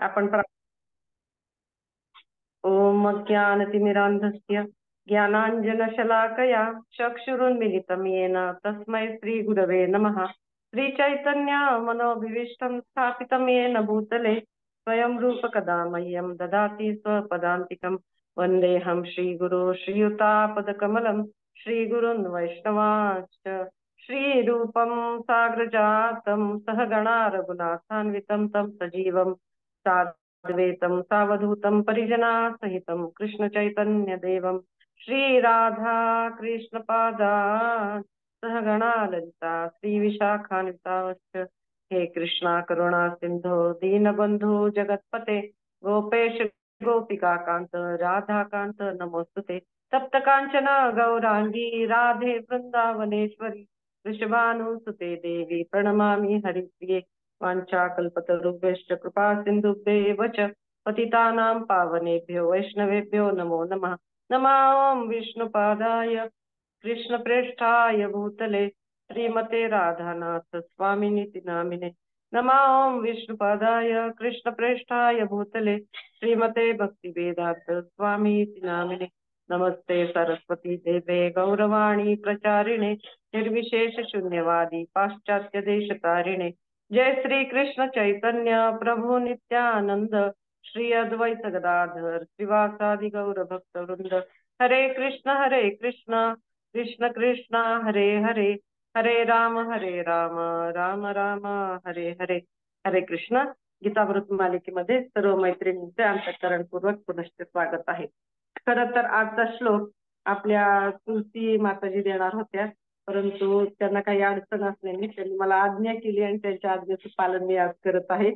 आपण ओम ज्ञानतिमिरान्धस्य ज्ञानाञ्जनशलाकया चक्षुरुन्मिलितं येन तस्मै श्रीगुरवे नमः। श्रीचैतन्य मनोभीष्टं स्थापितं येन भूतले स्वयं रूपकदा मह्यं ददाति स्वपदान्तिकं। वन्देऽहं श्रीगुरो श्रीयुतापदकमलं श्रीगुरुन् वैष्णवांश्च श्रीरूपं साग्रजातं सहगणा रघुनाथान्वितं तं सजीवं साद्वैतं सावधूतं परिजनासहितं कृष्ण चैतन्य देवं श्रीराधा कृष्णपादान् सहगणा ललिता श्रीविशाखान्वितावश्च। हे कृष्णा करुणा सिंधो दीनबंधो जगत्पते गोपेश गोपिकाकांत राधाकांत नमोस्तुते। तप्त कांचन गौरांगी राधे वृंदावनेश्वरी वृषभानुसुते देवी प्रणमामि हरिप्रिये। वाञ्छाकल्पतरुभ्यश्च कृपा सिन्धुभ्येव च पतितानां पावनेभ्यो वैष्णवेभ्यो नमो नमः। नमो विष्णुपादाय कृष्णप्रेष्ठाय भूतले श्रीमते राधानाथ स्वामिनीति नामिने। नमो विष्णुपादाय कृष्णप्रेष्ठाय भूतले श्रीमते भक्तिवेदांत स्वामीति नामिने। नमस्ते सरस्वती देवे गौरवाणी प्रचारिणे निर्विशेष शून्यवादी पाश्चात्य देशतारिणे। जय श्री कृष्ण चैतन्य प्रभु नित्यानंद श्री अद्वैत गदाधर श्रीवासादि गौर भक्त वृंद। हरे कृष्ण कृष्ण कृष्ण हरे हरे हरे राम राम राम हरे हरे। हरे कृष्ण। गीतामृत मालिकेमध्ये सर्व मैत्रिणींचे अंतःकरणपूर्वक पुनश्च स्वागत आहे। खरं तर आजचा श्लोक आपल्या तुलसी माताजी देणार होत्या, परंतु त्यांना काही अडचण असल्याने त्यांनी मला आज्ञा केली आणि त्यांच्या आज्ञेचं पालन मी आज करत आहे।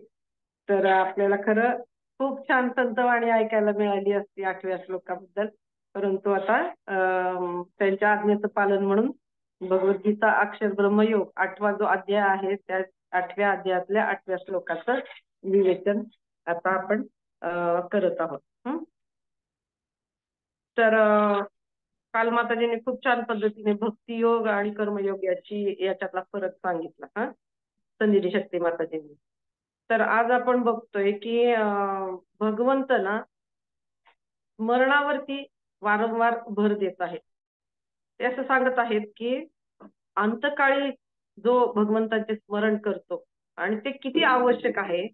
तर आपल्याला खरं खूप छान संतवाणी ऐकायला मिळाली असती 8व्या श्लोकाबद्दल, परंतु आता त्यांच्या आज्ञेचं पालन म्हणून भगवद्गीता अक्षर ब्रह्मयोग 8वा जो अध्याय आहे त्या 8व्या अध्यायातल्या 8व्या श्लोकाचं विवेचन आता आपण करत आहोत। तर काल माताजीने खूप छान पद्धतीने भक्ती योग आणि कर्मयोग याच्यातला फरक सांगितला संधी शक्ती माताजींनी। तर आज आपण बघतोय की भगवंत ना स्मरणावरती वारंवार भर देत आहेत। ते असं सांगत आहेत की अंतकाळी जो भगवंताचे स्मरण करतो आणि ते किती आवश्यक आहे,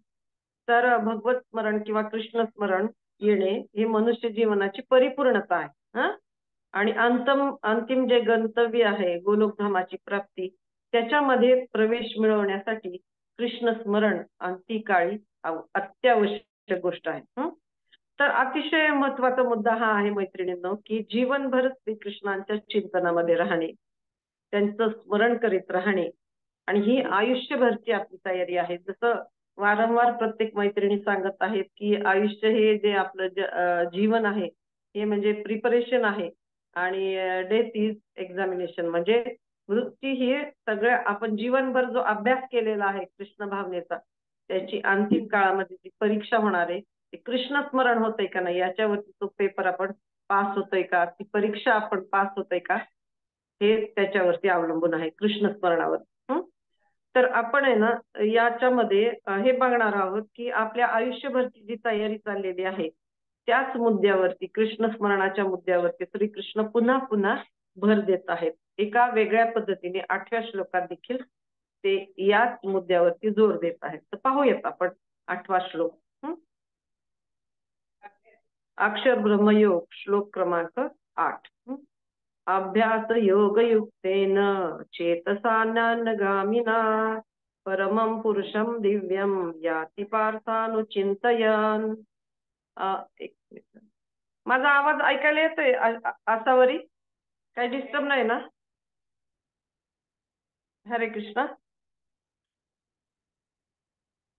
तर भगवत स्मरण किंवा कृष्ण स्मरण येणे ही मनुष्य जीवनाची परिपूर्णता आहे। आणि अंतिम जे गंतव्य आहे गोलोकधामाची प्राप्ती, त्याच्यामध्ये प्रवेश मिळवण्यासाठी कृष्ण स्मरण अंतिकाळी अत्यावश्यक गोष्ट आहे। तर अतिशय महत्वाचा मुद्दा हा आहे मैत्रिणींनो की जीवनभर श्रीकृष्णांच्या चिंतनामध्ये राहणे, त्यांचं स्मरण करीत राहणे, आणि ही आयुष्यभरची आपली तयारी आहे। जसं वारंवार प्रत्येक मैत्रिणी सांगत आहेत की आयुष्य हे जे आपलं जीवन आहे हे म्हणजे प्रिपरेशन आहे आणि डेथ इज एक्झामिनेशन, म्हणजे मृत्यू ही सगळं आपण जीवनभर जो अभ्यास केलेला आहे कृष्ण भावनेचा त्याची अंतिम काळामध्ये जी परीक्षा होणार आहे ते कृष्ण स्मरण होतंय का नाही याच्यावरती तो पेपर आपण पास होतोय का, ती परीक्षा आपण पास होतोय का हे त्याच्यावरती अवलंबून आहे, कृष्ण स्मरणावर। तर आपण आहे ना याच्यामध्ये हे बघणार आहोत की आपल्या आयुष्यभरची जी तयारी चाललेली आहे त्याच मुद्द्यावरती, कृष्ण स्मरणाच्या मुद्द्यावरती श्रीकृष्ण पुन्हा पुन्हा भर देत आहेत एका वेगळ्या पद्धतीने। 8व्या श्लोकात देखील ते याच मुद्द्यावरती जोर देत आहेत। तर पाहूयात आपण 8वा श्लोक। अक्षर ब्रह्मयोग श्लोक क्रमांक 8। अभ्यास योग युक्तेन चेतसा नान्यगामिना परमं पुरुषं दिव्यं याति पार्थानुचिंतयन्। एक मिनिट, माझा आवाज ऐकायला येतोय आसावरी? काही डिस्टर्ब नाही ना? हरे कृष्ण।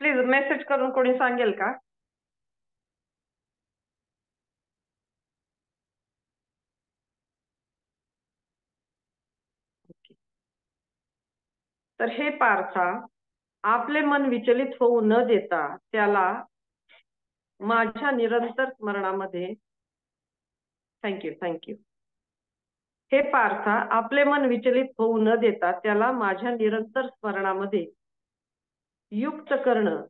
प्लीज मेसेज करून कोणी सांगेल का? तर हे पार्था, आपले मन विचलित होऊ न देता त्याला माझ्या निरंतर स्मरणामध्ये, थँक्यू। हे पार्था, आपले मन विचलित होऊ न देता त्याला माझ्या निरंतर स्मरणामध्ये युक्त करणं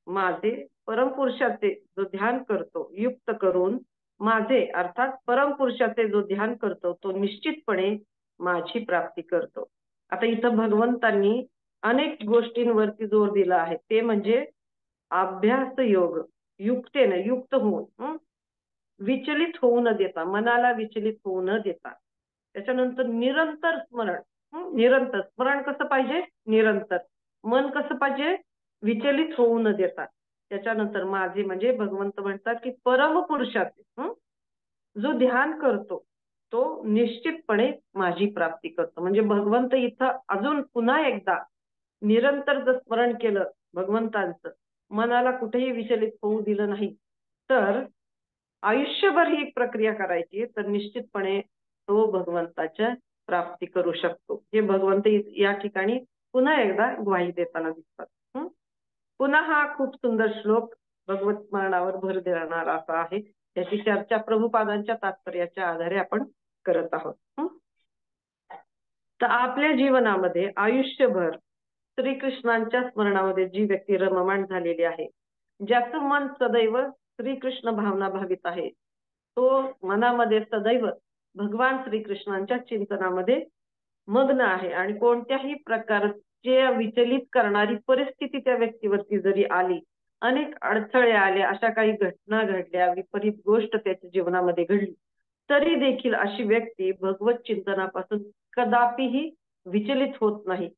माझे परमपुरुषाचे जो ध्यान करतो युक्त करून माझे अर्थात परमपुरुषाचे जो ध्यान करतो तो निश्चितपणे माझी प्राप्ती करतो. आता इथं भगवंतांनी अनेक गोष्टींवरती जोर दिला आहे. ते म्हणजे अभ्यास योग, युक्तेने युक्त होऊन विचलित होऊ न देता, मनाला विचलित होऊ न देता, त्याच्यानंतर निरंतर स्मरण, निरंतर स्मरण कसं पाहिजे, निरंतर मन कसं पाहिजे, विचलित होऊ न देता. त्याच्यानंतर माझे म्हणजे भगवंत म्हणतात की परमपुरुषाचे जो ध्यान करतो तो निश्चितपणे माझी प्राप्ती करतो. म्हणजे भगवंत इथं अजून पुन्हा एकदा निरंतर जर स्मरण केलं भगवंतांचं, मनाला कुठेही विचलित होऊ दिलं नाही, तर आयुष्यभर ही प्रक्रिया करायची, तर निश्चितपणे तो भगवंताच्या प्राप्ती करू शकतो. हे भगवंत या ठिकाणी पुन्हा एकदा ग्वाही देताना दिसतात. पुन्हा हा खूप सुंदर श्लोक भगवत स्मरणावर भर देणारा असा आहे. त्याची चर्चा प्रभुपादांच्या तात्पर्याच्या आधारे आपण करत आहोत. तर आपल्या जीवनामध्ये आयुष्यभर श्रीकृष्णांच्या स्मरणामध्ये जी व्यक्ती रममाण झालेली आहे, ज्याचं मन सदैव श्रीकृष्ण भावना भावित आहे, तो मनामध्ये सदैव भगवान श्रीकृष्णांच्या चिंतनामध्ये मग्न आहे आणि कोणत्याही प्रकारचे विचलित करणारी परिस्थिती त्या व्यक्तीवरती जरी आली, अनेक अडथळे आले, अशा काही घटना घडल्या, विपरीत गोष्ट त्याच्या जीवनामध्ये घडली, तरी देखील अशी व्यक्ती भगवत चिंतनापासून कदापिही विचलित होत नाही.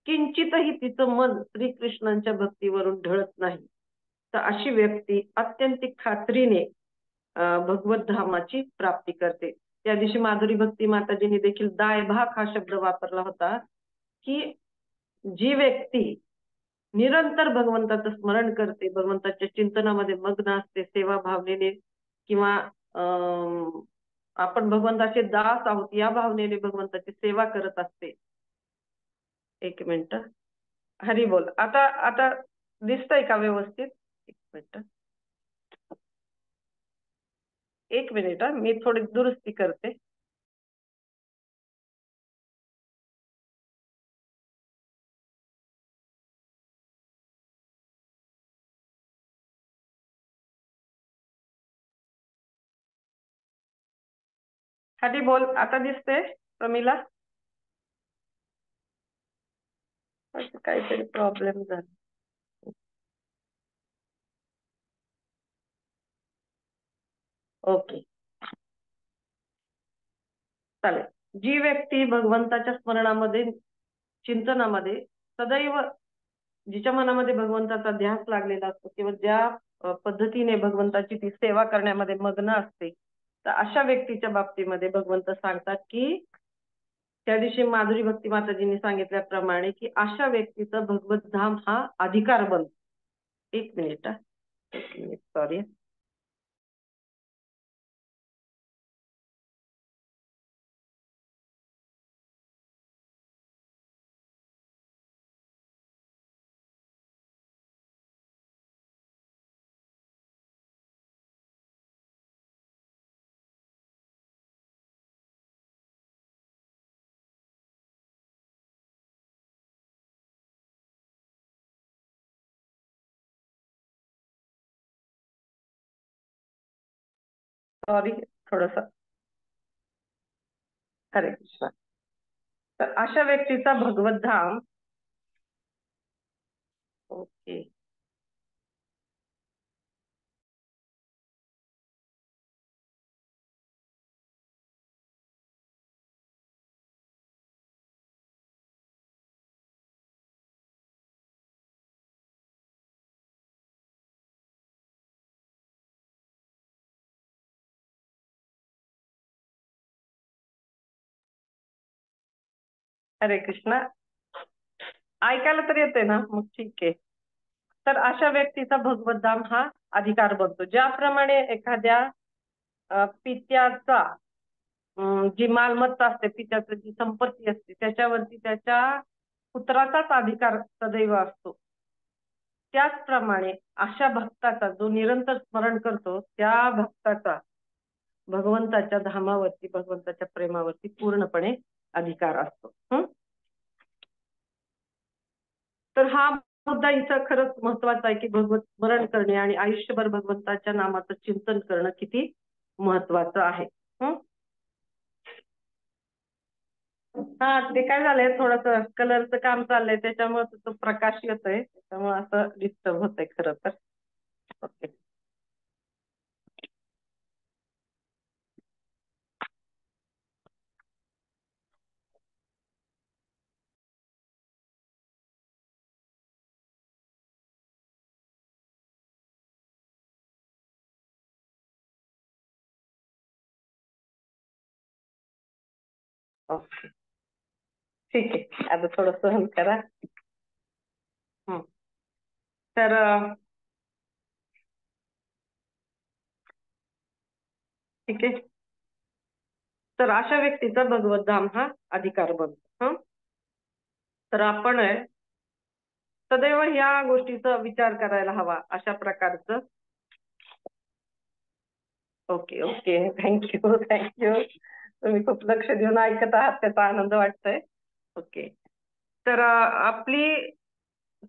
किंचितही तिचं मन श्रीकृष्णांच्या भक्तीवरून ढळत नाही. तर अशी व्यक्ती अत्यंत खात्रीने भगवत धामाची प्राप्ती करते. त्या दिवशी माधुरी भक्ती माताजींनी देखील दायभाग हा शब्द वापरला होता, की जी व्यक्ती निरंतर भगवंताचं स्मरण करते, भगवंताच्या चिंतनामध्ये मग्न असते, सेवा भावनेने किंवा आपण भगवंताचे दास आहोत या भावनेने भगवंताची सेवा करत असते. एक मिनिट, हरी बोल. आता आता दिसतंय का व्यवस्थित? एक मिनिट, एक मिनिट, मी थोडी दुरुस्ती करते. हरी बोल. आता दिसते प्रमिला? काहीतरी प्रॉब्लेम झाला. ओके, चालेल. जी व्यक्ती भगवंताच्या स्मरणामध्ये चिंतनामध्ये सदैव जिच्या मनामध्ये भगवंताचा ध्यास लागलेला असतो किंवा ज्या पद्धतीने भगवंताची ती सेवा करण्यामध्ये मग्न असते, तर अशा व्यक्तीच्या बाबतीमध्ये भगवंत सांगतात की त्या दिवशी माधुरी भक्ती माताजींनी सांगितल्याप्रमाणे की अशा व्यक्तीचं भगवत धाम हा अधिकार बनतो. एक मिनिट, सॉरी. सॉरी, थोडस. हरे कृष्ण. तर अशा व्यक्तीचा भगवत धाम, ओके, हरे कृष्ण. ऐकायला तर येते ना? मग ठीक आहे. तर अशा व्यक्तीचा भगवत धाम हा अधिकार बनतो. ज्याप्रमाणे एखाद्या पित्याचा जी मालमत्ता असते, पित्याची जी संपत्ती असते, त्याच्यावरती त्याच्या पुत्राचाच अधिकार सदैव असतो, त्याचप्रमाणे अशा भक्ताचा जो निरंतर स्मरण करतो त्या भक्ताचा भगवंताच्या धामावरती, भगवंताच्या प्रेमावरती पूर्णपणे अधिकार असतो. तर हा मुद्दा इथं खरंच महत्वाचा आहे की भगवत स्मरण करणे आणि आयुष्यभर भगवंताच्या नामाचं चिंतन करणं किती महत्वाचं आहे. हा ते काय झालंय, थोडस कलरचं काम चाललंय त्याच्यामुळे तो प्रकाश येतोय, त्यामुळे असं डिस्टर्ब होतंय खरं तर. ओके. ओके ठीक आहे, आता थोडं सहन करा. हं. तर ठीक आहे. तर अशा व्यक्तीचा भगवत धाम हा अधिकार बनतो. तर आपण सदैव ह्या गोष्टीचा विचार करायला हवा, अशा प्रकारचं. Okay okay, thank you thank you. तुम्ही खूप लक्ष देऊन ऐकत आहात, त्याचा आनंद वाटतोय. ओके. तर आपली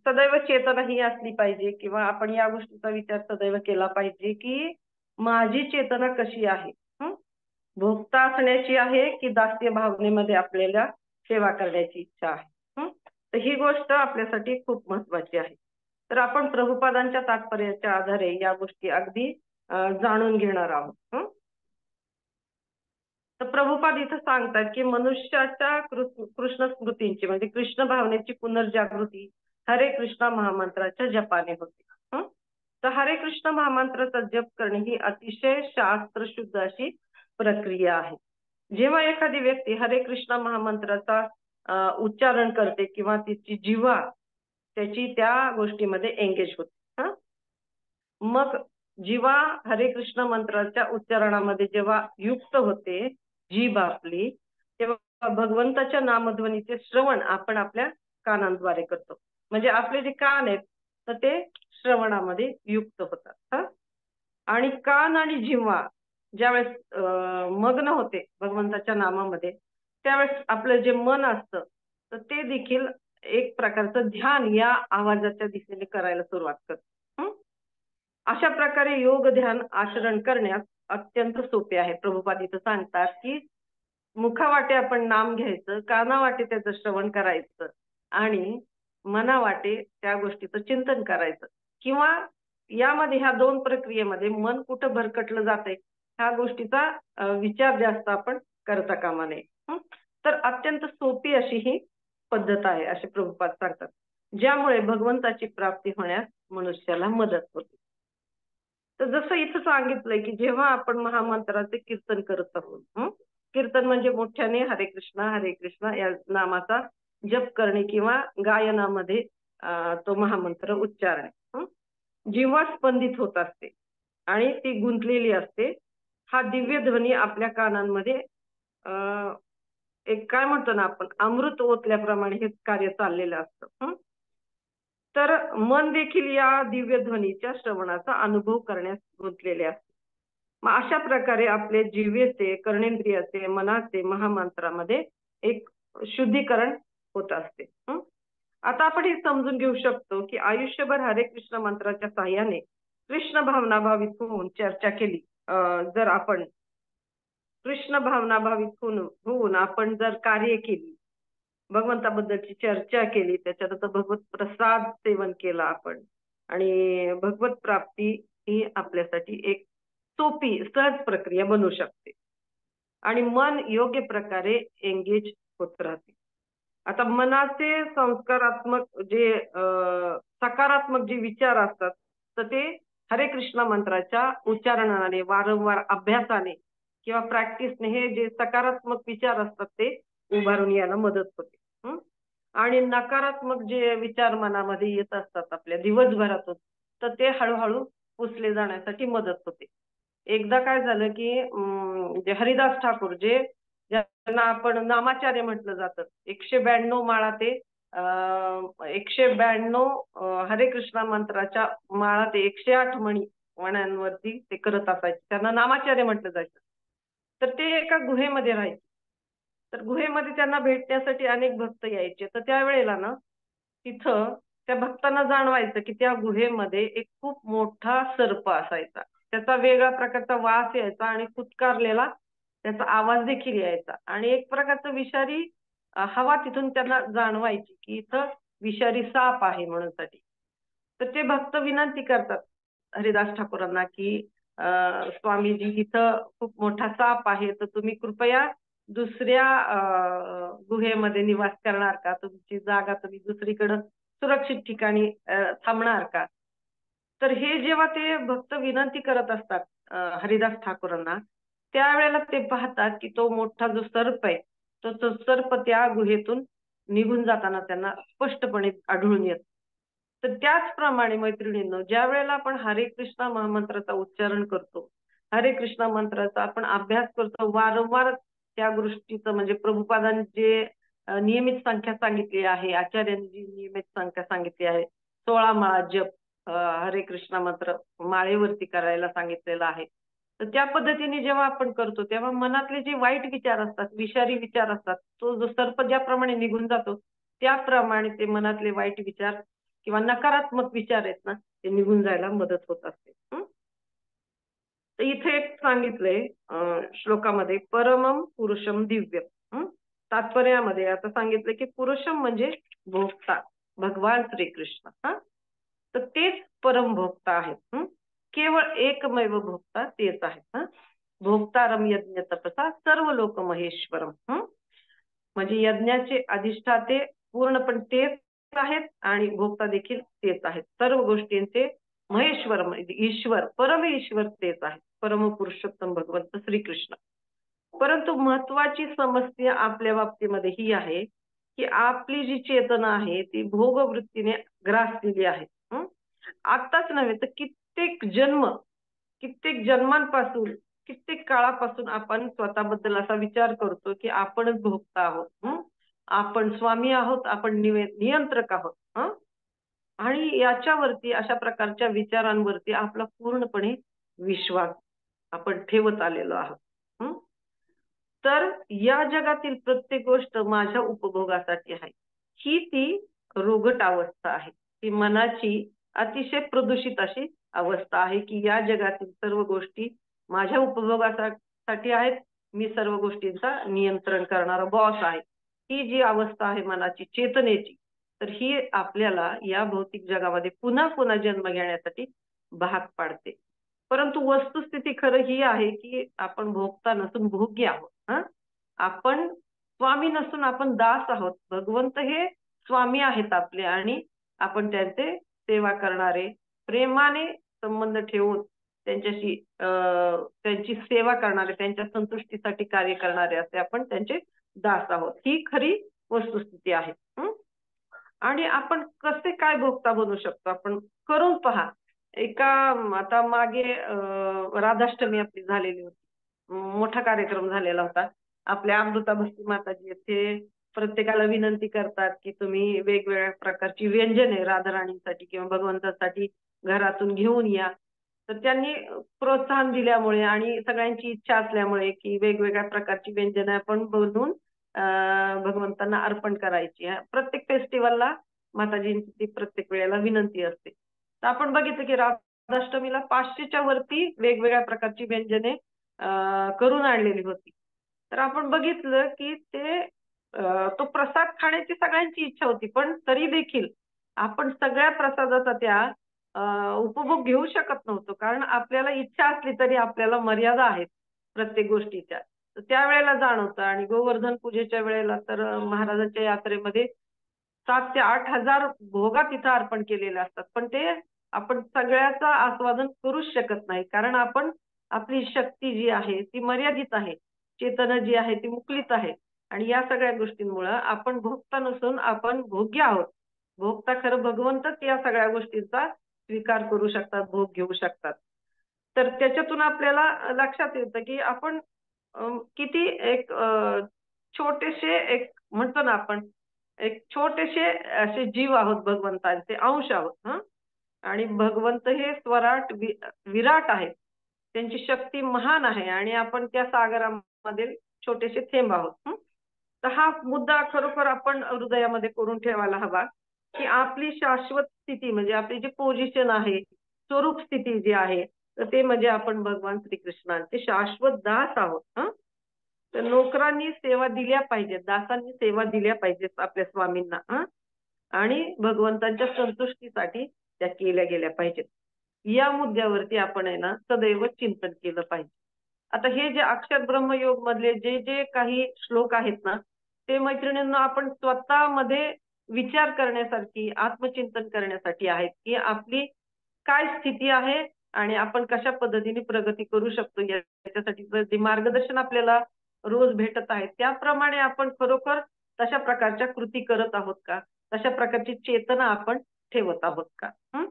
सदैव चेतना ही असली पाहिजे, किंवा आपण या गोष्टीचा विचार सदैव केला पाहिजे की माझी चेतना कशी आहे. भोगता असण्याची आहे की दास्य भावनेमध्ये आपल्याला सेवा करण्याची इच्छा आहे. तर ही गोष्ट आपल्यासाठी खूप महत्वाची आहे. तर आपण प्रभुपादांच्या तात्पर्याच्या आधारे या गोष्टी अगदी जाणून घेणार आहोत. तर प्रभुपाद इथं सांगतात की मनुष्याच्या कृष्ण स्मृतींची म्हणजे कृष्ण भावनेची पुनर्जागृती हरे कृष्ण महामंत्राच्या जपाने होते. तर हरे कृष्ण महामंत्राचा जप करणे ही अतिशय शास्त्रशुद्ध अशी प्रक्रिया आहे. जेव्हा एखादी व्यक्ती हरे कृष्ण महामंत्राचा उच्चारण करते किंवा तिची जिव्हा त्याची त्या गोष्टीमध्ये एंगेज होते. मग जीवा हरे कृष्ण मंत्राच्या उच्चारणामध्ये जेव्हा युक्त होते जीभ आपली, तेव्हा भगवंताच्या नामध्वनीचे श्रवण आपण आपल्या कानांद्वारे करतो. म्हणजे आपले जे कान आहेत तर ते श्रवणामध्ये युक्त होतात. आणि कान आणि जिव्हा ज्यावेळेस मग्न होते भगवंताच्या नामामध्ये, त्यावेळेस आपलं जे मन असतं तर ते देखील एक प्रकारचं ध्यान या आवाजाच्या दिशेने करायला सुरुवात करतं. अशा प्रकारे योग ध्यान आचरण करण्यास अत्यंत सोपे आहे. प्रभुपाद इथं सांगतात की मुखावाटे आपण नाम घ्यायचं, कानावाटे त्याचं श्रवण करायचं आणि मनावाटे त्या गोष्टीचं चिंतन करायचं. किंवा यामध्ये ह्या दोन प्रक्रियेमध्ये मन कुठं भरकटलं जातंय ह्या गोष्टीचा विचार जास्त आपण करता कामा नये. तर अत्यंत सोपी अशी ही पद्धत आहे असे प्रभुपाद सांगतात, ज्यामुळे भगवंताची प्राप्ती होण्यास मनुष्याला मदत होते. तर जसं इथं सांगितलंय की जेव्हा आपण महामंत्राचे कीर्तन करत आहोत, कीर्तन म्हणजे मोठ्याने हरे कृष्ण या नामाचा जप करणे किंवा गायनामध्ये तो महामंत्र उच्चारणे. जिव्हा स्पंदित होत असते आणि ती गुंतलेली असते. हा दिव्य ध्वनी आपल्या कानांमध्ये एक काय म्हणतो ना आपण अमृत ओतल्याप्रमाणे हे कार्य चाललेलं असतं. तर मन देखील या दिव्य ध्वनीच्या श्रवणाचा अनुभव करण्यास गुंतलेले असते. मग अशा प्रकारे आपले जिव्हेचे, कर्णेंद्रियाचे, मनाचे महामंत्रामध्ये एक शुद्धीकरण होत असते. आता आपण हे समजून घेऊ शकतो की आयुष्यभर हरे कृष्ण मंत्राच्या साह्याने कृष्ण भावना भावित होऊन चर्चा केली, जर आपण कृष्ण भावना भावित होऊन आपण जर कार्य केली, भगवंताबद्दलची चर्चा केली, त्याच्यानंतर भगवत प्रसाद सेवन केला आपण आणि भगवत प्राप्ती ही आपल्यासाठी एक सोपी सहज प्रक्रिया बनू शकते आणि मन योग्य प्रकारे एंगेज होत राहते. आता मनाचे संस्कारात्मक जे सकारात्मक जे विचार असतात तर ते हरे कृष्ण मंत्राच्या उच्चारणाने, वारंवार अभ्यासाने किंवा प्रॅक्टिसने हे जे सकारात्मक विचार असतात ते उभारून यायला मदत होते. आणि नकारात्मक जे विचार मनामध्ये येत असतात आपल्या दिवसभरातून तर ते हळूहळू पुसले जाण्यासाठी मदत होते. एकदा काय झालं की जे हरिदास ठाकूर जे ज्यांना आपण नामाचार्य म्हटलं जातं, 192 माळा ते 192 हरे कृष्णा मंत्राच्या माळा ते 108 मण्यांवरती ते करत असायचे, त्यांना नामाचार्य म्हटलं जायचं. तर ते एका गुहेमध्ये राहायचे. तर गुहेमध्ये त्यांना भेटण्यासाठी अनेक भक्त यायचे. तर त्यावेळेला ना तिथं त्या भक्तांना जाणवायचं की त्या गुहेमध्ये एक खूप मोठा सर्प असायचा. त्याचा वेगळ्या प्रकारचा वास यायचा आणि फुत्कारलेला त्याचा आवाज देखील यायचा आणि एक प्रकारचं विषारी हवा तिथून त्यांना जाणवायची की इथं विषारी साप आहे म्हणून साठी. तर ते भक्त विनंती करतात हरिदास ठाकूरांना की स्वामीजी इथं खूप मोठा साप आहे, तर तुम्ही कृपया दुसऱ्या गुहेमध्ये निवास करणार का? तुमची जागा तुम्ही दुसरीकडं सुरक्षित ठिकाणी थांबणार का? तर हे जेव्हा ते भक्त विनंती करत असतात हरिदास ठाकूरांना, त्यावेळेला ते पाहतात की तो मोठा जो सर्प आहे, तो सर्प त्या गुहेतून निघून जाताना त्यांना स्पष्टपणे आढळून येतो. तर त्याचप्रमाणे मैत्रिणींनो, ज्या वेळेला आपण हरे कृष्णा महामंत्राचा उच्चारण करतो, हरे कृष्णा मंत्राचा आपण अभ्यास करतो, वारंवार त्या गोष्टीचं म्हणजे प्रभुपादांनी जे नियमित संख्या सांगितली आहे, आचार्यांनी जी नियमित संख्या सांगितली आहे, 16 माळा जप हरे कृष्णा मंत्र माळेवरती करायला सांगितलेलं आहे. तर त्या पद्धतीने जेव्हा आपण करतो, तेव्हा मनातले जे वाईट विचार असतात, विषारी विचार असतात, तो जो सर्प ज्याप्रमाणे निघून जातो, त्याप्रमाणे ते मनातले वाईट विचार किंवा नकारात्मक विचार आहेत ना, ते निघून जायला मदत होत असते. तर इथे एक सांगितलंय श्लोकामध्ये परमम पुरुषम दिव्यम. तात्पर्यामध्ये आता सांगितलं की पुरुषम म्हणजे भोक्ता, भगवान श्रीकृष्ण. तर तेच परम भोक्ता आहेत. केवळ एकमेव भोक्ता तेच आहेत. भोक्तारम यज्ञ तपसा सर्व लोक महेश्वरम. म्हणजे यज्ञाचे अधिष्ठाते पूर्णपणे तेच आहेत आणि भोक्ता देखील तेच आहेत. सर्व गोष्टींचे महेश्वर म्हणजे ईश्वर, परम ईश्वर तेच आहे, परम पुरुषोत्तम भगवंत श्रीकृष्ण. परंतु महत्वाची समस्या आपल्या बाबतीमध्ये ही आहे की आपली जी चेतना आहे ती भोगवृत्तीने ग्रासलेली आहे. आताच नव्हे तर कित्येक जन्मांपासून, कित्येक काळापासून आपण स्वतःबद्दल असा विचार करतो की आपणच भोगता आहोत. आपण स्वामी आहोत, आपण नियंत्रक आहोत. आणि याच्यावरती अशा प्रकारच्या विचारांवरती आपला पूर्णपणे विश्वास आपण ठेवत आलेलो आहोत. तर या जगातील प्रत्येक गोष्ट माझ्या उपभोगासाठी आहे, ही ती रोगट अवस्था आहे. ती मनाची अतिशय प्रदूषित अशी अवस्था आहे की या जगातील सर्व गोष्टी माझ्या उपभोगासाठी आहेत, मी सर्व गोष्टींचा नियंत्रण करणारा बॉस आहे. ही जी अवस्था आहे मनाची, चेतनेची, तर ही आपल्याला या भौतिक जगामध्ये पुन्हा पुन्हा जन्म घेण्यासाठी भाग पाडते. परंतु वस्तुस्थिती खरं ही आहे की आपण भोगता नसून भोग्य आहोत. आपण स्वामी नसून आपण दास आहोत. भगवंत हे स्वामी आहेत आपले आणि आपण त्यांचे सेवा करणारे, प्रेमाने संबंध ठेवून त्यांच्याशी त्यांची सेवा करणारे, त्यांच्या संतुष्टीसाठी कार्य करणारे असे आपण त्यांचे दास आहोत. ही खरी वस्तुस्थिती आहे. आणि आपण कसे काय भोगता बनू शकतो आपण करून पहा. एका आता मागे राधाष्टमी आपली झालेली होती. मोठा कार्यक्रम झालेला होता. आपल्या अमृता भक्ती माताजी येथे प्रत्येकाला विनंती करतात की तुम्ही वेगवेगळ्या प्रकारची व्यंजने राधाराणींसाठी किंवा भगवंतासाठी घरातून घेऊन या. तर त्यांनी प्रोत्साहन दिल्यामुळे आणि सगळ्यांची इच्छा असल्यामुळे की वेगवेगळ्या प्रकारची व्यंजने आपण बनवून भगवंतांना अर्पण करायची. प्रत्येक फेस्टिवलला माताजींची प्रत्येक वेळेला विनंती असते. तर आपण बघितलं की राधाष्टमीला 500च्या वरती वेगवेगळ्या प्रकारची व्यंजने करून आणलेली होती. तर आपण बघितलं की ते तो प्रसाद खाण्याची सगळ्यांची इच्छा होती, पण तरी देखील आपण सगळ्या प्रसादाचा त्या उपभोग घेऊ शकत नव्हतो, कारण आपल्याला इच्छा असली तरी आपल्याला मर्यादा आहेत प्रत्येक गोष्टीच्या. तर त्यावेळेला जाणवतं आणि गोवर्धन पूजेच्या वेळेला तर महाराजांच्या यात्रेमध्ये 7 ते 8 हजार भोगा तिथं अर्पण केलेले असतात, पण ते आपण सगळ्याचं आस्वादन करूच शकत नाही, कारण आपण आपली शक्ती जी आहे ती मर्यादित आहे, चेतना जी आहे ती मुकलीत आहे आणि या सगळ्या गोष्टींमुळे आपण भोगता नसून आपण भोग्य आहोत. भोगता खरं भगवंतच या सगळ्या गोष्टींचा स्वीकार करू शकतात, भोग घेऊ शकतात. तर त्याच्यातून आपल्याला लक्षात येतं की आपण किती एक छोटेसे एक म्हणतो ना आपण एक छोटेसे असे जीव आहोत, भगवंतांचे अंश आहोत. आणि भगवंत हे स्वराट विराट आहे, त्यांची शक्ती महान आहे आणि आपण त्या सागरामध्ये छोटेसे थेंब आहोत. तर हा मुद्दा खरोखर आपण हृदयामध्ये करून ठेवायला हवा की आपली शाश्वत स्थिती म्हणजे आपली जी पोझिशन आहे, स्वरूप स्थिती जी आहे, तर ते म्हणजे आपण भगवान श्रीकृष्णांचे शाश्वत दास आहोत हं. तर नोकरांनी सेवा दिल्या पाहिजेत, दासांनी सेवा दिल्या पाहिजेत आपल्या स्वामींना हं. आणि भगवंतांच्या संतुष्टीसाठी त्या केल्या गेल्या पाहिजेत. या मुद्द्यावरती आपण आहे ना सदैव चिंतन केलं पाहिजे. आता हे जे अक्षर ब्रह्मयोग मधले जे काही श्लोक आहेत ना, ते मैत्रिणींनो आपण स्वतःमध्ये विचार करण्यासारखी, आत्मचिंतन करण्यासाठी आहेत, की आपली काय स्थिती आहे आणि आपण कशा पद्धतीने प्रगती करू शकतो याच्यासाठी जे मार्गदर्शन आपल्याला रोज भेटत आहे, त्याप्रमाणे आपण खरोखर तशा प्रकारच्या कृती करत आहोत का? तशा प्रकारची चेतना आपण ठेवत आहोत का? हं.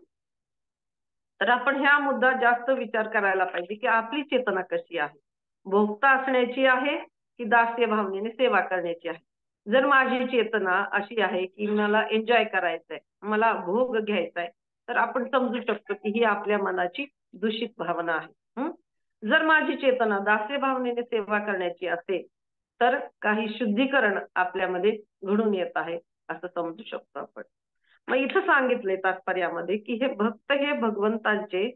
तर आपण ह्या मुद्दा जास्त विचार करायला पाहिजे, की आपली चेतना कशी आहे? भोगता असण्याची आहे, की दास्य भावनेने सेवा करण्याची आहे? जर माझी चेतना अशी आहे, की मला एन्जॉय करायचंय, मला भोग घ्यायचाय, तर आपण समजू शकतो, की ही आपल्या मनाची दूषित भावना आहे. हं. जर माझी चेतना दास्य भावनेने सेवा करण्याची असेल, तर काही शुद्धीकरण आपल्यामध्ये घडून येत आहे, असं समजू शकतो आपण. मग इथं सांगितलंय तात्पर्यामध्ये, की हे भक्त हे भगवंतांचे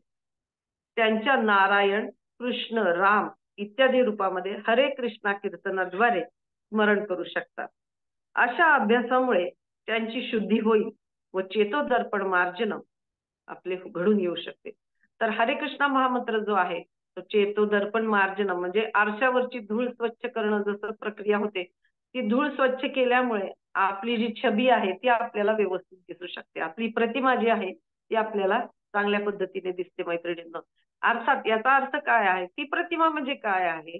त्यांच्या नारायण, कृष्ण, राम इत्यादी रूपामध्ये हरे कृष्णा कीर्तनाद्वारे स्मरण करू शकतात. अशा अभ्यासामुळे त्यांची शुद्धी होईल व चेतोदर्पण मार्जन आपले घडून येऊ शकते. तर हरे कृष्णा महामंत्र जो आहे, तो चेतोदर्पण मार्जन म्हणजे आरशावरची धूळ स्वच्छ करणं जसं प्रक्रिया होते, ती धूळ स्वच्छ केल्यामुळे आपली जी छबी आहे ती आपल्याला व्यवस्थित दिसू शकते. आपली प्रतिमा जी आहे ती आपल्याला चांगल्या पद्धतीने दिसते मैत्रिणींनो. अर्थात याचा अर्थ काय आहे? ती प्रतिमा म्हणजे काय आहे?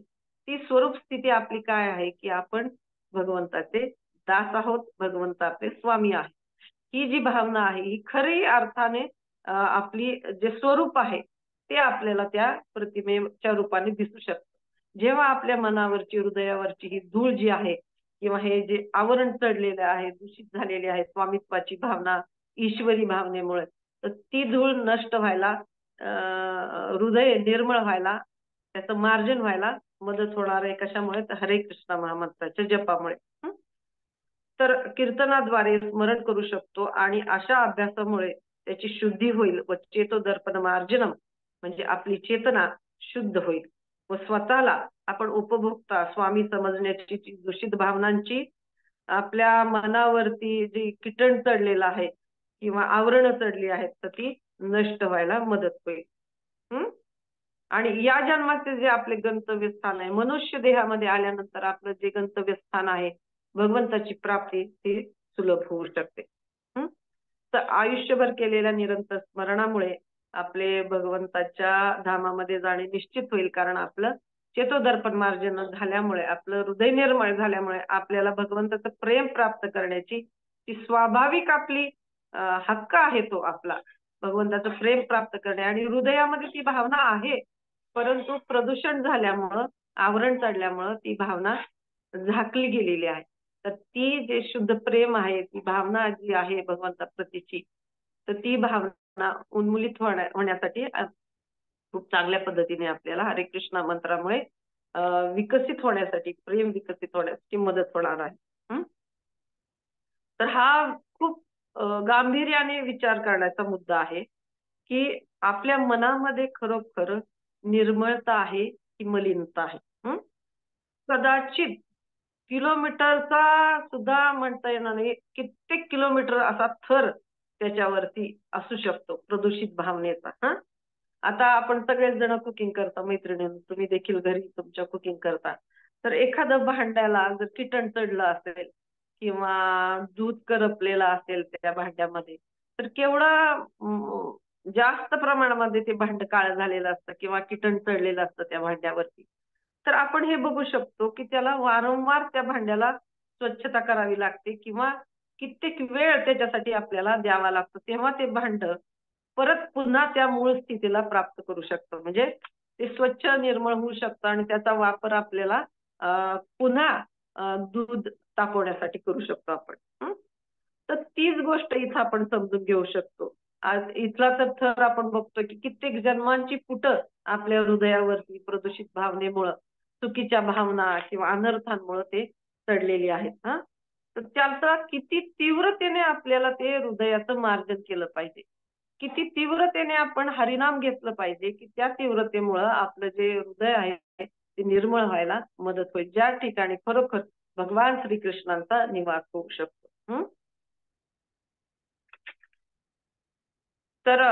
ती स्वरूप स्थिती आपली काय आहे? की आपण भगवंताचे दास आहोत, भगवंत आपले स्वामी आहे. ही जी भावना आहे ही खरी अर्थाने आपली जे स्वरूप आहे ते आपल्याला त्या प्रतिमेच्या रूपाने दिसू शकतं. जेव्हा आपल्या मनावरची, हृदयावरची ही धूळ जी आहे किंवा हे जे आवरण चढलेलं आहे, दूषित झालेली आहे स्वामित्वाची भावना, ईश्वरी भावनेमुळे, तर ती धूळ नष्ट व्हायला हृदय निर्मळ व्हायला, त्याचं मार्जन व्हायला मदत होणार आहे. कशामुळे? तर हरे कृष्ण महामंत्राच्या जपामुळे. हं. तर कीर्तनाद्वारे स्मरण करू शकतो आणि अशा अभ्यासामुळे त्याची शुद्धी होईल व चेतोदर्पण मार्जनम म्हणजे आपली चेतना शुद्ध होईल व स्वतःला आपण उपभोक्ता स्वामी समजण्याची जी दूषित भावनांची आपल्या मनावरती जी कीटण चढलेलं आहे किंवा आवरणं चढली आहेत तर ती नष्ट व्हायला मदत होईल. हं. आणि या जन्माचे जे आपले गंतव्य स्थान आहे, मनुष्य देहामध्ये आल्यानंतर आपलं जे गंतव्य स्थान आहे, भगवंताची प्राप्ती ती सुलभ होऊ शकते. हं. तर आयुष्यभर केलेल्या निरंतर स्मरणामुळे आपले भगवंताच्या धामामध्ये जाणे निश्चित होईल. कारण आपलं चेतोदर्पण मार्जन झाल्यामुळे, आपलं हृदय निर्मळ झाल्यामुळे आपल्याला भगवंताचं प्रेम प्राप्त करण्याची ती स्वाभाविक आपली हक्क आहे तो आपला. भगवंताचं प्रेम प्राप्त करणे आणि हृदयामध्ये ती भावना आहे. परंतु प्रदूषण झाल्यामुळं, आवरण चढल्यामुळं ती भावना झाकली गेलेली आहे. तर ती जे शुद्ध प्रेम आहे, ती भावना जी आहे भगवंताप्रतीची, तर ती भावना उन्मूलित होण्यासाठी खूप चांगल्या पद्धतीने आपल्याला हरे कृष्णा मंत्रामुळे विकसित होण्यासाठी, प्रेम विकसित होण्यासाठी मदत होणार आहे. हं. तर हा खूप गांभीर्याने विचार करण्याचा मुद्दा आहे, की आपल्या मनामध्ये खरोखर निर्मळता आहे की मलिनता आहे? हं. कदाचित किलोमीटरचा सुद्धा म्हणता येणार नाही, कित्येक किलोमीटर असा थर त्याच्यावरती असू शकतो प्रदूषित भावनेचा. हां. आता आपण सगळेच जण कुकिंग करता मैत्रिणींनो, तुम्ही देखील घरी तुमच्या कुकिंग करता. तर एखादं भांड्याला जर कीटण चढलं असेल किंवा दूध करपलेलं असेल त्या भांड्यामध्ये, तर केवढं जास्त प्रमाणामध्ये ते भांडं काळं झालेलं असतं किंवा कीटण चढलेलं असतं त्या भांड्यावरती. तर आपण हे बघू शकतो, की त्याला वारंवार त्या भांड्याला स्वच्छता करावी लागते किंवा कित्येक वेळ त्याच्यासाठी आपल्याला द्यावा लागतो. तेव्हा ते भांडं परत पुन्हा त्या मूळ स्थितीला प्राप्त करू शकतो. म्हणजे ते स्वच्छ निर्मळ होऊ शकतं आणि त्याचा वापर आपल्याला पुन्हा दूध तापवण्यासाठी करू शकतो आपण. हं. तर तीच गोष्ट इथं आपण समजून घेऊ शकतो. आज इथला तर थर आपण बघतोय, की कित्येक जन्मांची पुटं आपल्या हृदयावरती प्रदूषित भावनेमुळं, चुकीच्या भावना किंवा अनर्थांमुळं ते चढलेली आहेत. हां. तर त्याचा किती तीव्रतेने आपल्याला ते हृदयाचं मार्जन केलं पाहिजे, किती तीव्रतेने आपण हरिनाम घेतलं पाहिजे, की त्या तीव्रतेमुळं आपलं जे हृदय आहे ते निर्मळ व्हायला मदत होईल, ज्या ठिकाणी खरोखर भगवान श्रीकृष्णांचा निवास होऊ शकतो. तर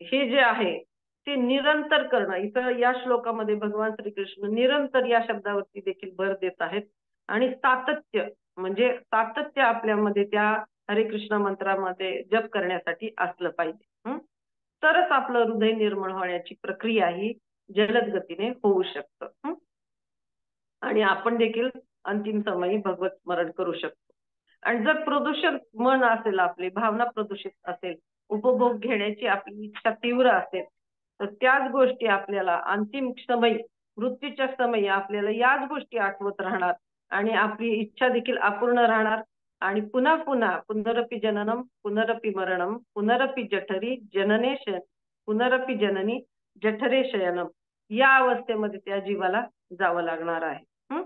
हे जे आहे ते निरंतर करणं, इथं या श्लोकामध्ये भगवान श्रीकृष्ण निरंतर या शब्दावरती देखील भर देत आहेत. आणि सातत्य, म्हणजे सातत्य आपल्यामध्ये त्या हरे कृष्ण मंत्रामध्ये जप करण्यासाठी असलं पाहिजे. तरच आपलं हृदय निर्मळ होण्याची प्रक्रिया ही जलद गतीने होऊ शकतं. आणि आपण देखील अंतिम समयी भगवत स्मरण करू शकतो. आणि जर प्रदूषण मन असेल, आपली भावना प्रदूषित असेल, उपभोग घेण्याची आपली इच्छा तीव्र असेल, तर त्याच गोष्टी आपल्याला अंतिम समयी, मृत्यूच्या समयी आपल्याला याच गोष्टी आठवत राहणार आणि आपली इच्छा देखील अपूर्ण राहणार. आणि पुन्हा पुन्हा पुनरपि जननम पुनरपि मरणम पुनरपि जठरी पुनरपि जननी जठरे शयनम, या अवस्थेमध्ये त्या जीवाला जावं लागणार आहे.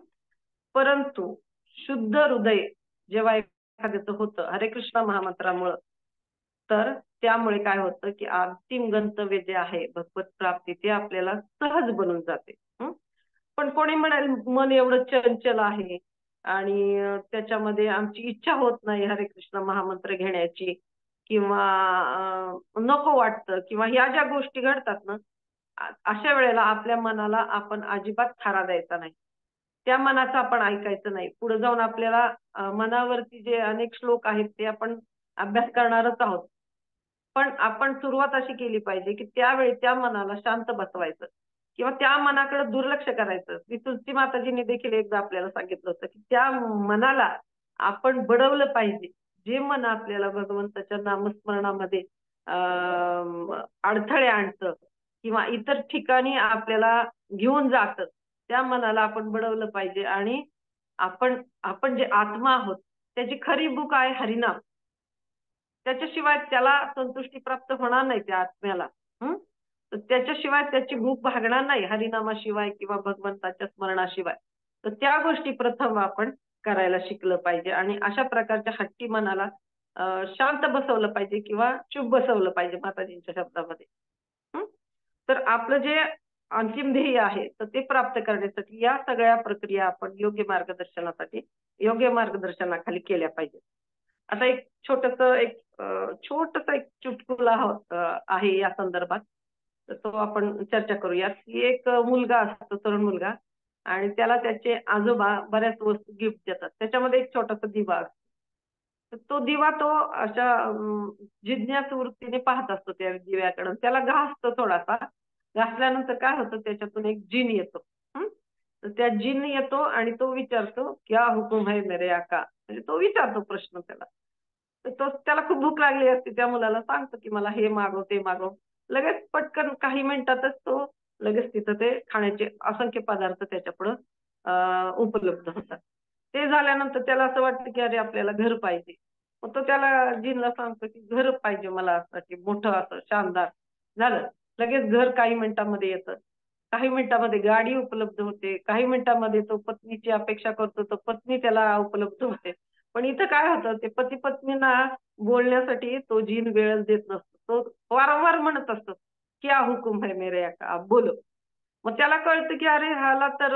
परंतु शुद्ध हृदय जेव्हा एखाद्याचं होतं हरे कृष्ण महामंत्रामुळं, तर त्यामुळे काय होतं की अंतिम गंतव्य जे आहे भगवत प्राप्ती ते आपल्याला सहज बनून जाते. पण कोणी म्हणाल मन एवढं चंचल आहे आणि त्याच्यामध्ये आमची इच्छा होत नाही हरे कृष्ण महामंत्र घेण्याची, किंवा नको वाटतं, किंवा ह्या ज्या गोष्टी घडतात ना, अशा वेळेला आपल्या मनाला आपण अजिबात थारा द्यायचा नाही, त्या मनाचं आपण ऐकायचं नाही. पुढे जाऊन आपल्याला मनावरती जे अनेक श्लोक आहेत ते आपण अभ्यास करणारच आहोत. पण आपण सुरुवात अशी केली पाहिजे की त्यावेळी त्या मनाला शांत बसवायचं किंवा त्या मनाकडे दुर्लक्ष करायचं. श्री तुलसी माताजींनी देखील एकदा आपल्याला सांगितलं होतं की त्या मनाला आपण बडवलं पाहिजे. जे मन आपल्याला भगवंताच्या नामस्मरणामध्ये अडथळे आणतं किंवा इतर ठिकाणी आपल्याला घेऊन जातं, त्या मनाला आपण बडवलं पाहिजे. आणि आपण आपण जे आत्मा आहोत त्याची खरी भूक आहे हरिनाम. त्याच्याशिवाय त्याला संतुष्टी प्राप्त होणार नाही त्या आत्म्याला. तर त्याच्याशिवाय त्याची भूक भागणार नाही हरिनामाशिवाय किंवा भगवंताच्या स्मरणाशिवाय. तर त्या गोष्टी प्रथम आपण करायला शिकलं पाहिजे आणि अशा प्रकारच्या हट्टी मनाला शांत बसवलं पाहिजे किंवा चुप बसवलं पाहिजे माताजींच्या शब्दामध्ये. तर आपलं जे अंतिम ध्येय आहे तर ते प्राप्त करण्यासाठी या सगळ्या प्रक्रिया आपण योग्य मार्गदर्शनाखाली केल्या पाहिजेत. आता एक छोटस एक चुटकुला आहे या संदर्भात, तर तो आपण चर्चा करूया. की एक मुलगा असतो, तरुण मुलगा, आणि त्याला त्याचे आजोबा बऱ्याच वस्तू गिफ्ट देतात. त्याच्यामध्ये एक छोटासा दिवा असतो. तर तो दिवा तो अशा जिज्ञासू वृत्तीने पाहत असतो त्या दिव्याकडे. त्याला घासतो थोडासा. घासल्यानंतर काय होतं, त्याच्यातून एक जिन येतो. तर त्या जिन येतो आणि तो विचारतो, क्या हुकुम है मेरे आका, म्हणजे तो विचारतो प्रश्न त्याला. तर तो, त्याला खूप भूक लागली असते, त्या मुलाला सांगतो की मला हे मागव ते मागव. लगेच पटकन काही मिनिटातच तो लगेच तिथं ते खाण्याचे असंख्य पदार्थ त्याच्यापुढं उपलब्ध होतात. ते झाल्यानंतर त्याला असं वाटतं की अरे आपल्याला घर पाहिजे. मग तो त्याला जिनला सांगतो की घर पाहिजे मला असं, की मोठं असं शानदार. झालं, लगेच घर काही मिनिटांमध्ये येतं. काही मिनिटांमध्ये गाडी उपलब्ध होते. काही मिनिटांमध्ये तो पत्नीची अपेक्षा करतो तर पत्नी त्याला उपलब्ध होते. पण इथं काय होतं, ते पती पत्नींना बोलण्यासाठी तो जिन वेळच देत नसतो. तो वारंवार म्हणत असतो, क्या हुकुम है मेरे आका, आप बोलो. मग त्याला कळतं की अरे ह्याला तर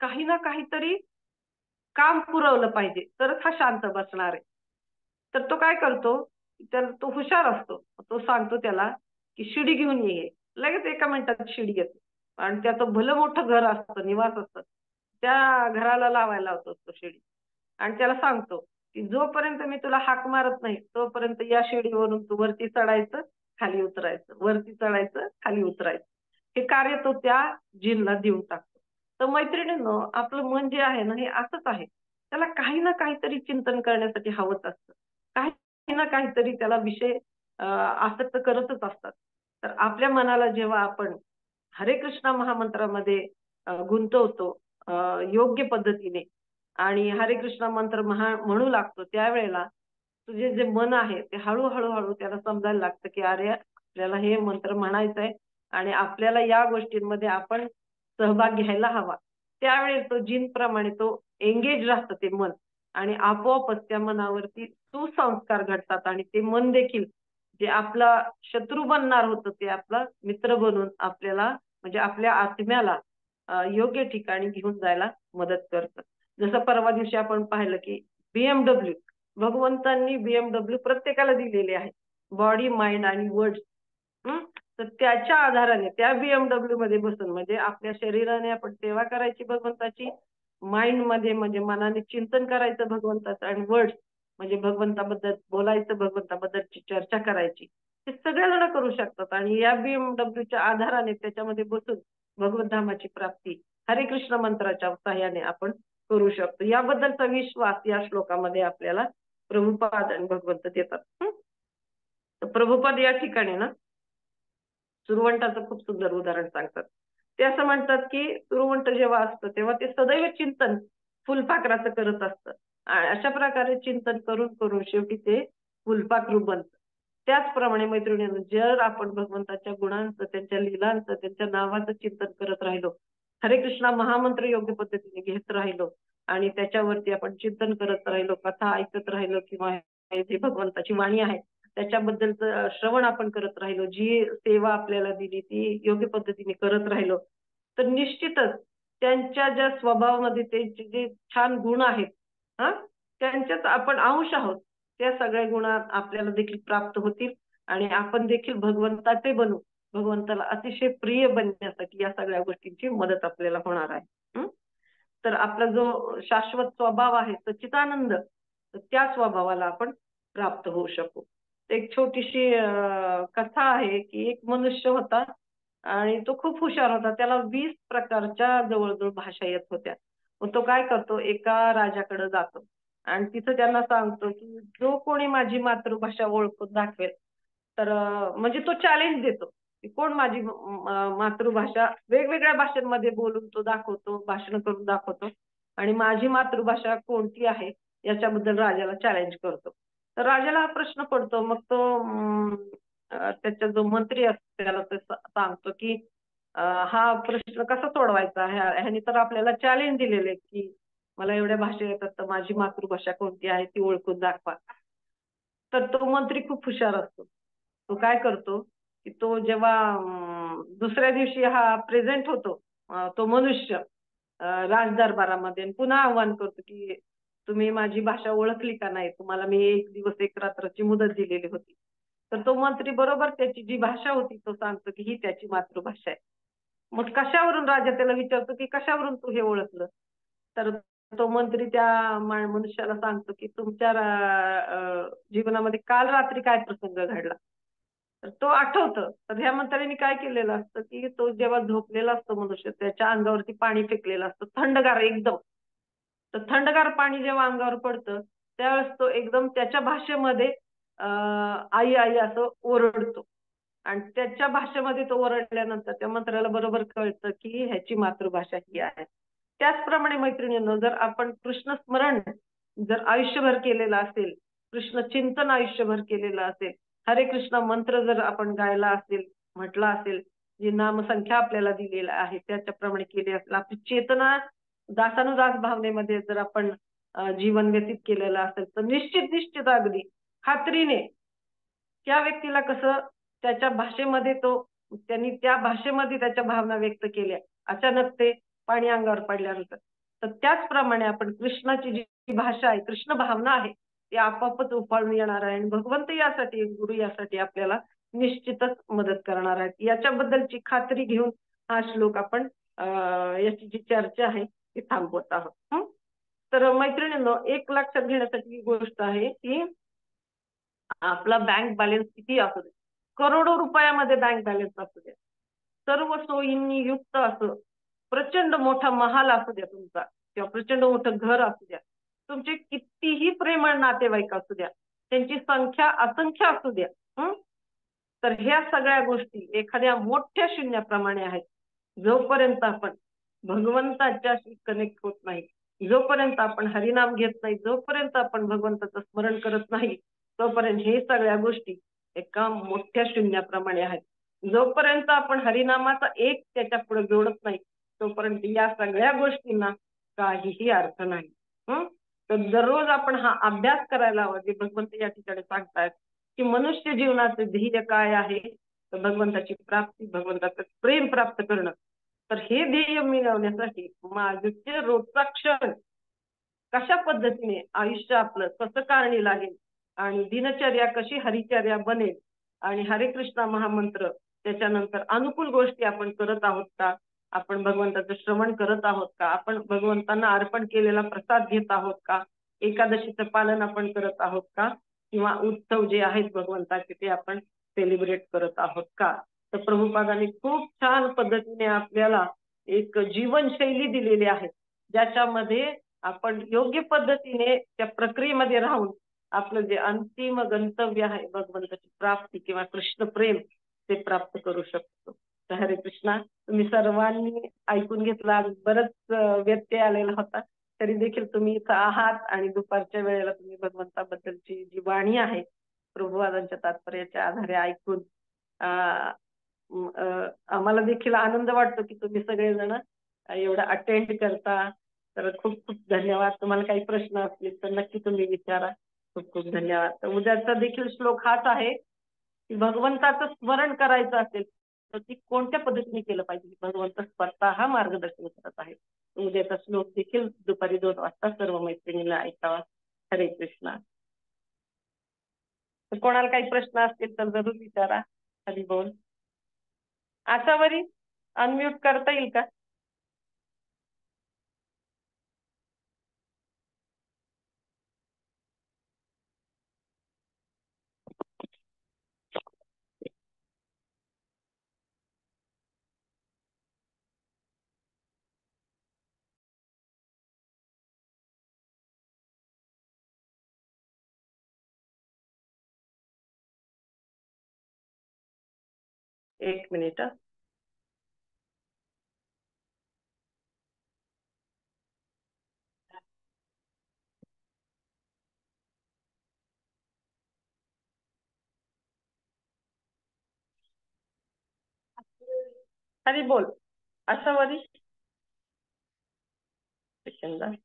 काही ना काहीतरी काम पुरवलं पाहिजे तरच हा शांत बसणार आहे. तर तो काय करतो, तर तो हुशार असतो. तो सांगतो त्याला की शिडी घेऊन ये. लगेच एका मिनिटात शिडी येते आणि त्याचं भलं मोठं घर असतं, निवास असतं. त्या घराला लावायला लावतो तो शिडी आणि त्याला सांगतो की जोपर्यंत मी तुला हाक मारत नाही तोपर्यंत या शिडीवरून तू वरती चढायचं, खाली उतरायचं, वरती चढायचं, खाली उतरायचं. हे कार्य तो त्या जिनला देऊन टाकतो. तर मैत्रिणींनो, आपलं मन जे आहे ना हे असंच आहे. त्याला काही ना काहीतरी चिंतन करण्यासाठी हवंच असतं. काही ना काहीतरी त्याला विषय आसक्त करतच असतात. तर आपल्या मनाला जेव्हा आपण हरे कृष्ण महामंत्रामध्ये गुंतवतो योग्य पद्धतीने आणि हरे कृष्ण मंत्र म्हणू लागतो, त्यावेळेला तुझे जे मन आहे ते हळू त्याला समजायला लागतं की अरे आपल्याला हे मंत्र म्हणायचं आहे आणि आपल्याला या गोष्टींमध्ये आपण सहभाग घ्यायला हवा. त्यावेळेस तो जिनप्रमाणे तो एंगेज राहतं ते मन आणि आपोआपच त्या मनावरती सुसंस्कार घडतात आणि ते मन देखील जे आपला शत्रू बनणार होतं ते आपला मित्र बनून आपल्याला म्हणजे आपल्या आत्म्याला योग्य ठिकाणी घेऊन जायला मदत करतं. जसं परवा दिवशी आपण पाहिलं की BMW भगवंतांनी BMW प्रत्येकाला दिलेले आहे. बॉडी, माइंड आणि वर्ड्स. तर त्याच्या आधाराने त्या BMW मध्ये बसून म्हणजे आपल्या शरीराने आपण सेवा करायची भगवंताची, माइंड मध्ये म्हणजे मनाने चिंतन करायचं भगवंताचं आणि वर्ड्स म्हणजे भगवंताबद्दल बोलायचं, भगवंताबद्दलची चर्चा करायची. हे सगळेजण करू शकतात आणि या BMWच्या आधाराने त्याच्यामध्ये बसून भगवत धामाची प्राप्ती हरे कृष्ण मंत्राच्या सहाय्याने आपण करू शकतो. याबद्दलचा विश्वास या श्लोकामध्ये आपल्याला प्रभुपाद आणि भगवंत देतात. तर प्रभुपाद या ठिकाणी ना सुरवंटाचं खूप सुंदर उदाहरण सांगतात. ते असं म्हणतात की सुरवंट जेव्हा असतं तेव्हा ते सदैव चिंतन फुलपाखराचं करत असतं. अशा प्रकारे चिंतन करून करून शेवटी ते फुलपाखरू बनतं. त्याचप्रमाणे मैत्रिणींनो जर आपण भगवंताच्या गुणांचं, त्यांच्या लीलांचं, त्यांच्या नावाचं चिंतन करत राहिलो, हरे कृष्णा महामंत्र योग्य पद्धतीने घेत राहिलो आणि त्याच्यावरती आपण चिंतन करत राहिलो, कथा ऐकत राहिलो किंवा जे भगवंताची वाणी आहे त्याच्याबद्दलचं श्रवण आपण करत राहिलो, जी सेवा आपल्याला दिली ती योग्य पद्धतीने करत राहिलो, तर निश्चितच त्यांच्या ज्या स्वभावामध्ये त्यांचे जे छान गुण आहेत, हा त्यांच्याच आपण अंश आहोत. त्या सगळ्या गुणात आपल्याला देखील प्राप्त होतील आणि आपण देखील भगवंताचे बनू. भगवंताला अतिशय प्रिय बनण्यासाठी या सगळ्या गोष्टींची मदत आपल्याला होणार आहे. तर आपला जो शाश्वत स्वभाव आहे सच्चिदानंद, तर त्या स्वभावाला आपण प्राप्त होऊ शकू. एक छोटीशी कथा आहे की एक मनुष्य होता आणि तो खूप हुशार होता. त्याला 20 प्रकारच्या जवळजवळ भाषा येत होत्या. मग तो काय करतो एका राजाकडे जातो आणि तिथं त्यांना सांगतो की जो कोणी माझी मातृभाषा ओळखून दाखवेल तर म्हणजे तो चॅलेंज देतो की कोण माझी मातृभाषा वेगवेगळ्या भाषांमध्ये बोलून तो दाखवतो, भाषण करून दाखवतो आणि माझी मातृभाषा कोणती आहे याच्याबद्दल राजाला चॅलेंज करतो. तर राजाला हा प्रश्न पडतो. मग तो त्याचा जो मंत्री असतो त्याला ते सांगतो की हा प्रश्न कसा सोडवायचा ह्यानी तर आपल्याला चॅलेंज दिलेले की मला एवढ्या भाषा येतात तर माझी मातृभाषा कोणती आहे ती ओळखून दाखवा. तर तो मंत्री खूप हुशार असतो. तो काय करतो की तो जेव्हा दुसऱ्या दिवशी हा प्रेझेंट होतो तो मनुष्य राजदरबारामध्ये आणि पुन्हा आव्हान करतो की तुम्ही माझी भाषा ओळखली का नाही? तुम्हाला मी 1 दिवस 1 रात्रची मुदत दिलेली होती. तर तो मंत्री बरोबर त्याची जी भाषा होती तो सांगतो की ही त्याची मातृभाषा आहे. मग कशावरून राजा त्याला विचारतो की कशावरून तू हे ओळखलं? तर तो मंत्री त्या मनुष्याला सांगतो की तुमच्या जीवनामध्ये काल रात्री काय प्रसंग घडला? तर तो आठवतं. तर ह्या म्हातारीने काय केलेलं असतं की तो जेव्हा झोपलेला असतो मनुष्य त्याच्या अंगावरती पाणी फेकलेलं असतं थंडगार एकदम. तर थंडगार पाणी जेव्हा अंगावर पडतं त्यावेळेस तो एकदम त्याच्या भाषेमध्ये आई आई असं ओरडतो आणि त्याच्या भाषेमध्ये तो ओरडल्यानंतर त्या मंत्र्याला बरोबर कळतं की ह्याची मातृभाषा ही आहे. त्याचप्रमाणे मैत्रिणींनो जर आपण कृष्ण स्मरण जर आयुष्यभर केलेलं असेल, कृष्ण चिंतन आयुष्यभर केलेलं असेल, हरे कृष्ण मंत्र जर आपण गायला असेल, म्हटला असेल, जी नामसंख्या आपल्याला दिलेली आहे त्याच्याप्रमाणे केली असेल, आपली चेतना दासानुदास भावनेमध्ये जर आपण जीवन व्यतीत केलेलं असेल तर निश्चित निश्चित अगदी खात्रीने त्या व्यक्तीला कसं त्याच्या भाषेमध्ये त्यांनी त्या भाषेमध्ये त्याच्या भावना व्यक्त केल्या अचानक ते पाणी अंगावर पडल्यानंतर तर त्याचप्रमाणे आपण कृष्णाची जी भाषा आहे कृष्ण भावना आहे ती आपोआपच उफाळून येणार आहे आणि भगवंत यासाठी गुरु यासाठी आपल्याला निश्चितच मदत करणार आहेत याच्याबद्दलची खात्री घेऊन हा श्लोक आपण याची जी चर्चा आहे ती थांबवत आहोत. तर मैत्रिणींनो एक लक्षात घेण्यासाठी गोष्ट आहे की आपला बँक बॅलन्स किती असू दे, करोडो रुपयामध्ये बँक बॅलन्स असू द्या, सर्व सोयींनी युक्त असं प्रचंड मोठा महाल असू द्या तुमचा किंवा प्रचंड मोठं घर असू द्या, तुमचे कितीही प्रेमळ नातेवाईक असू द्या, त्यांची संख्या असंख्य असू द्या, तर ह्या सगळ्या गोष्टी एखाद्या मोठ्या शून्याप्रमाणे आहेत. जोपर्यंत आपण भगवंताच्याशी कनेक्ट होत नाही, जोपर्यंत आपण हरिनाम घेत नाही, जोपर्यंत आपण भगवंताचं स्मरण करत नाही, तोपर्यंत हे सगळ्या गोष्टी एका मोठ्या शून्याप्रमाणे आहेत. जोपर्यंत आपण हरिनामाचा एक त्याच्या पुढे जोडत नाही, तोपर्यंत या सगळ्या गोष्टींना काहीही अर्थ नाही. तर दररोज आपण हा अभ्यास करायला हवा. जे भगवंत या ठिकाणी सांगतायत की मनुष्य जीवनाचे ध्येय काय आहे, तर भगवंताची प्राप्ती, भगवंताचं प्रेम प्राप्त करणं. तर हे ध्येय मिळवण्यासाठी माझे रोजचा क्षण कशा पद्धतीने आयुष्य आपलं कसं कारणी लागेल आणि दिनचर्या कशी हरिचर्या बनेल आणि हरे कृष्णा महामंत्र त्याच्यानंतर अनुकूल गोष्टी आपण करत आहोत का, आपण भगवंताचं श्रवण करत आहोत का, आपण भगवंतांना अर्पण केलेला प्रसाद घेत आहोत का, एकादशीचं पालन आपण करत आहोत का, किंवा उत्सव जे आहेत भगवंताचे ते आपण सेलिब्रेट करत आहोत का. तर प्रभुपादांनी खूप छान पद्धतीने आपल्याला एक जीवनशैली दिलेली आहे ज्याच्यामध्ये आपण योग्य पद्धतीने त्या प्रक्रियेमध्ये राहून आपलं जे अंतिम गंतव्य आहे भगवंताची प्राप्ती किंवा कृष्ण प्रेम ते प्राप्त करू शकतो. तर हरे कृष्णा, तुम्ही सर्वांनी ऐकून घेतला. बरंच व्यत्यय आलेला होता, तरी देखील तुम्ही इथं आहात आणि दुपारच्या वेळेला तुम्ही भगवंताबद्दलची जी वाणी आहे प्रभुवादांच्या तात्पर्याच्या आधारे ऐकून आम्हाला देखील आनंद वाटतो की तुम्ही सगळेजण एवढं अटेंड करता. तर खूप खूप धन्यवाद. तुम्हाला काही प्रश्न असतील तर नक्की तुम्ही विचारा. खूप खूप धन्यवाद. तर उद्याचा देखील श्लोक हाच आहे की भगवंताचं स्मरण करायचं असेल तर ती कोणत्या पद्धतीने केलं पाहिजे, भगवंत स्वतः मार्गदर्शन करत आहे. उद्याचा श्लोक देखील दुपारी 2 वाजता सर्व मैत्रिणीला ऐकावा. हरे कृष्णा. तर कोणाला काही प्रश्न असतील तर जरूर विचारा. हरी बोल. आशावरी अनम्यूट करता येईल का? एक मिनिट. हरी बोल. आशावरी. सेकंद.